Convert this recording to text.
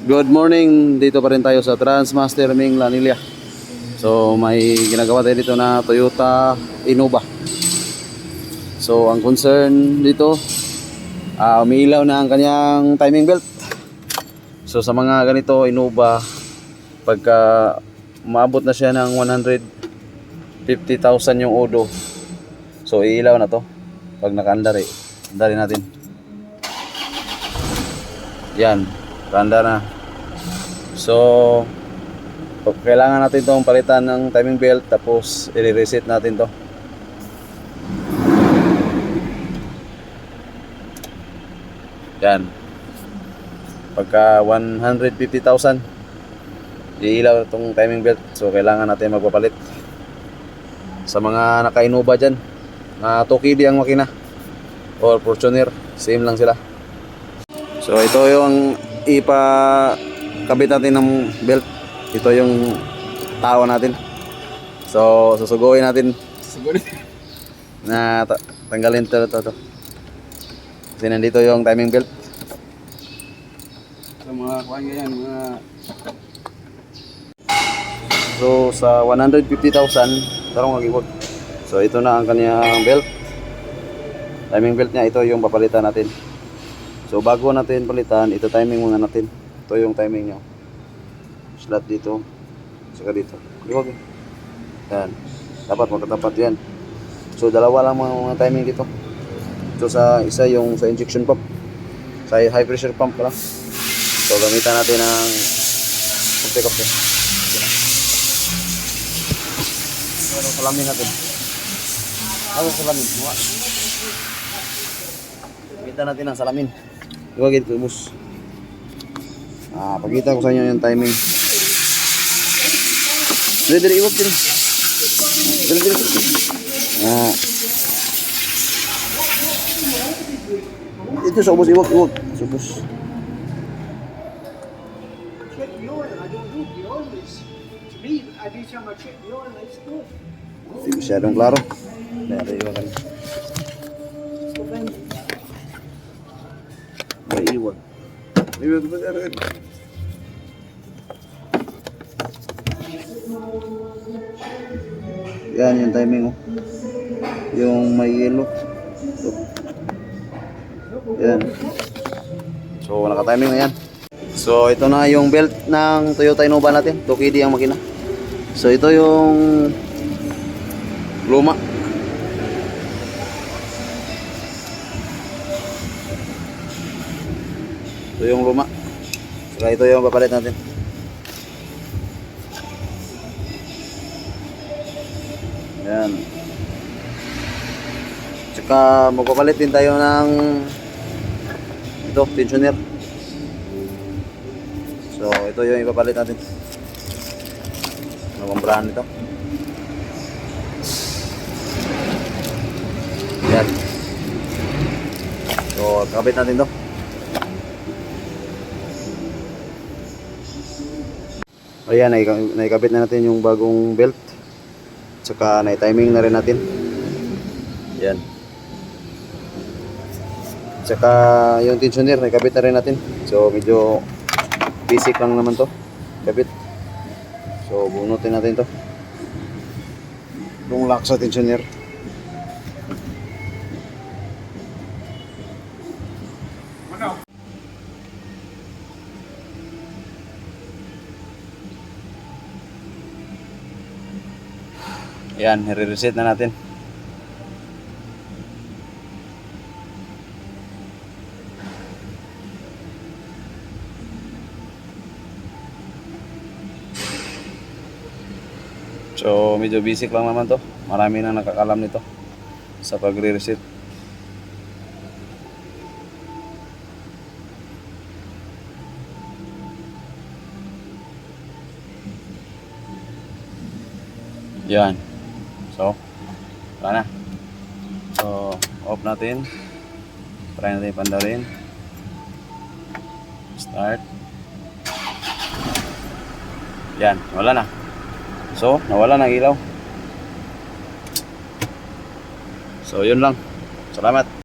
Good morning, dito pa rin tayo sa Transmaster Ming Lanilla. So may ginagawa tayo dito na Toyota Innova. So ang concern dito, umiilaw na ang kanyang timing belt. So sa mga ganito Innova, pagka maabot na siya ng 150,000 yung odo, so iilaw na to pag nakaandar eh. Andarin natin. Yan, kaandar na. So kailangan natin itong palitan ng timing belt, tapos i-reset natin to. Yan, pagka 150,000 iilaw itong timing belt, so kailangan natin magpapalit. Sa mga naka-Innova dyan, 2KD ang makina or Fortuner, same lang sila. So ito yung ipakabit natin ng belt. Ito yung tao natin. So susuguin natin na tanggalin to. Kasi nandito yung timing belt. Sa mga kuhan ganyan, mga... So sa 150,000 tarong mag-iwag. So ito na ang kanyang belt. Timing belt niya, ito yung papalitan natin. So bago natin palitan, ito timing muna natin. Ito yung timing niya. Slot dito, saka dito. Iwag. Yan. Dapat magkatapat yan. So dalawa lang mga timing dito. So sa isa yung sa injection pump. Sa high pressure pump lang. So gamitan natin ng kopte-kopte. Ano salamin natin? Ano salamin? Gamitan natin ng salamin. Iwagin ko mus. Pakita ko sa inyo yung timing. Dali, iwag din. Dali. Ito sa ubos, iwag. Sa ubos. Check the oil. I don't do the oil is to me. Every time I check the oil, it's good. Hindi masyadong klaro. Dali, iwagan. Iwag. Iwag ba rin? Yan yung timing oh. Yung may yellow. Yan. So naka-timing na yan. So ito na yung belt ng Toyota Innova natin. 2KD ang makina. So ito yung luma. Ito yung luma. Saka ito yung papalit natin. Yan. Saka magpapalit din tayo ng ito, tensioner. So ito yung ipapalit natin. Ano bang brand nito? Yan. So kabit natin to. Ayan, naikabit na natin yung bagong belt. Tsaka na-timing na rin natin. Yan. Tsaka yung tensioner, naikabit na rin natin. So medyo basic lang naman to. Kabit. So bunutin natin to. Yung lock sa tensioner. Yan, i-reset na natin. So, medyo basic lang naman to. Marami na nakakalam nito sa pagre-reset. Yan. So, wala na. So, off natin. Try natin pandarin. Start. Yan, wala na. So, nawala ng ilaw. So, yun lang. Salamat.